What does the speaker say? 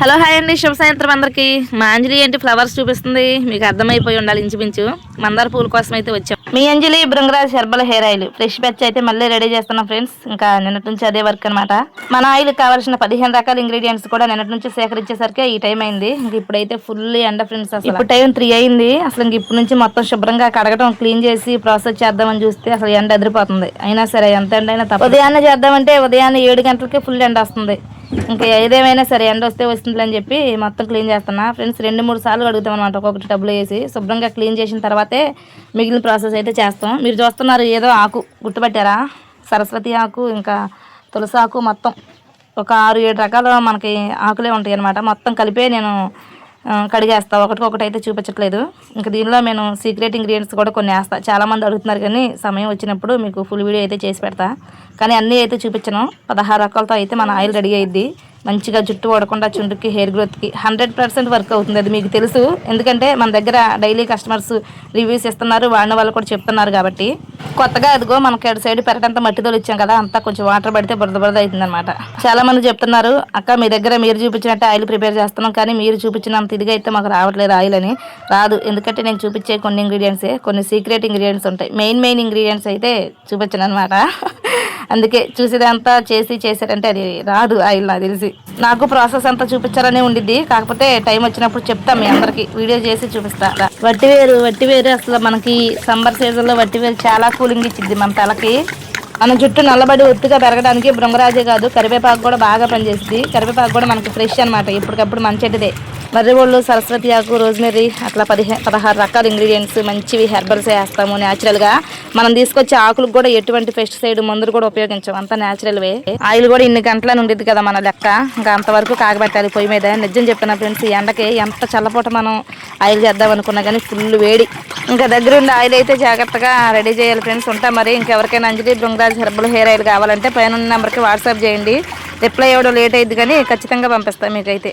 Hello hi అండి, శుభ సాయంత్రం అందరికి. మా అంజలి ఏంటి ఫ్లవర్స్ చూపిస్తుంది, మీకు అర్థమైపోయి ఉండాలి ఇంచుమించు. మందార పూల కోసం అయితే వచ్చాం. మీ Anjali Bhringraj herbal hair oil fresh batch అయితే మళ్ళీ రెడీ చేస్తున్నాం ఫ్రెండ్స్. ఇంకా నిన్నటి నుంచి అదే వర్క్ అనమాట. మన ఆయిల్ కావాల్సిన 15 రకాల ఇంగ్రీడియంట్స్ కూడా నిన్నటి నుంచి సేకరించేసరికి ఈ టైం అయింది. ఇంక ఇప్పుడైతే ఫుల్ ఎండ ఫ్రెండ్స్. అసలు ఇప్పుడు టైం 3 అయింది. అసలు ఇంక ఇప్పటి నుంచి మొత్తం శుభ్రంగా కడగటం, క్లీన్ చేసి ప్రాసెస్ చేద్దామని చూస్తే అసలు ఎండ ఎదిరిపోతుంది. అయినా సరే ఎంత ఎండ అయినా తప్ప ఉదయాన్నే చేద్దామంటే ఉదయాన్నే 7 గంటలకి ఫుల్ ఎండ వస్తుంది. ఇంకా ఏదేమైనా సరే ఎండ వస్తే వస్తుంది అని చెప్పి మొత్తం క్లీన్ చేస్తున్నా ఫ్రెండ్స్. 2-3 సార్లు కడుగుతాం అనమాట, ఒక్కొక్కటి టబ్బులు వేసి శుభ్రంగా క్లీన్ చేసిన తర్వాతే మిగిలిన ప్రాసెస్ అయితే చేస్తాం. మీరు చూస్తున్నారు ఏదో ఆకు గుర్తుపట్టారా? సరస్వతి ఆకు, ఇంకా తులసి ఆకు, మొత్తం ఒక 6-7 రకాల మనకి ఆకులే ఉంటాయి అనమాట. మొత్తం కలిపే నేను కడిగేస్తా, ఒకటికొకటి అయితే చూపించట్లేదు. ఇంకా దీనిలో నేను సీక్రెట్ ఇంగ్రీడియంట్స్ కూడా కొన్ని వేస్తా. చాలామంది అడుగుతున్నారు, కానీ సమయం వచ్చినప్పుడు మీకు ఫుల్ వీడియో అయితే చేసి పెడతా. కానీ అన్నీ అయితే చూపించను. 16 రకాలతో అయితే మన ఆయిల్ రెడీ అయ్యిద్ది. మంచిగా జుట్టు పడకుండా చుండుకి, హెయిర్ గ్రోత్కి 100% వర్క్ అవుతుంది. అది మీకు తెలుసు, ఎందుకంటే మన దగ్గర డైలీ కస్టమర్స్ రివ్యూస్ ఇస్తున్నారు, వాడిన వాళ్ళు కూడా చెప్తున్నారు. కాబట్టి కొత్తగా అదిగో మనకి అటు సైడ్ పెరటంతా మట్టితో ఇచ్చాం కదా, అంతా కొంచెం వాటర్ పడితే బురద బురద అవుతుంది అనమాట. చాలా మంది చెప్తున్నారు, అక్క మీ దగ్గర మీరు చూపించినట్టు ఆయిల్ ప్రిపేర్ చేస్తున్నాం, కానీ మీరు చూపించినంత ఇదిగా అయితే మాకు రావట్లేదు ఆయిల్ అని. రాదు, ఎందుకంటే నేను చూపించే కొన్ని ఇంగ్రీడియంట్సే, కొన్ని సీక్రెట్ ఇంగ్రీడియంట్స్ ఉంటాయి. మెయిన్ ఇంగ్రీడియంట్స్ అయితే చూపించను అనమాట. అందుకే చూసేదంతా చేశారంటే అది రాదు ఆయిల్. నాకు తెలిసి నాకు ప్రాసెస్ అంతా చూపించాలని ఉండిద్ది, కాకపోతే టైం వచ్చినప్పుడు చెప్తా మీ అందరికి, వీడియో చేసి చూపిస్తా. వట్టివేరు అసలు మనకి సమ్మర్ సీజన్లో వట్టివేరు చాలా కూలింగ్ ఇచ్చింది మన తలకి. మన జుట్టు నల్లబడి ఒత్తుగా పెరగడానికి బృంగరాజే కాదు, కరివేపాకు కూడా బాగా పనిచేస్తుంది. కరివేపాకు కూడా మనకి ఫ్రెష్ అనమాట, ఇప్పటికప్పుడు మన చెట్టుదే. మర్రిగోళ్ళు, సరస్వతి ఆకు, రోజ్మెరీ, అట్లా 16 రకాల ఇంగ్రీడియంట్స్ మంచివి హెర్బల్స్ వేస్తాము న్యాచురల్గా. మనం తీసుకొచ్చే ఆకులకు కూడా ఎటువంటి పెస్టిసైడ్ మందులు కూడా ఉపయోగించాం, అంతా న్యాచురల్వే. ఆయిల్ కూడా ఇన్ని గంటలని ఉండేది కదా మన లెక్క, ఇంకా అంతవరకు కాగబెట్టాలి పొయ్యి మీద. నిజం చెప్తున్నా ఫ్రెండ్స్, ఈ ఎండకి ఎంత చల్లపూట మనం ఆయిల్ చేద్దాం అనుకున్నా కానీ ఫుల్ వేడి. ఇంకా దగ్గరుండి ఆయిల్ అయితే జాగ్రత్తగా రెడీ చేయాలి ఫ్రెండ్స్. ఉంటా మరి. ఇంకెవరికైనా అంజలి బృంగరాజ్ హెర్బల్ హెయిర్ ఆయిల్ కావాలంటే పైన నెంబర్కి వాట్సాప్ చేయండి. రిప్లై ఇవ్వడం లేట్ అయ్యింది, కానీ ఖచ్చితంగా పంపిస్తాను మీకైతే.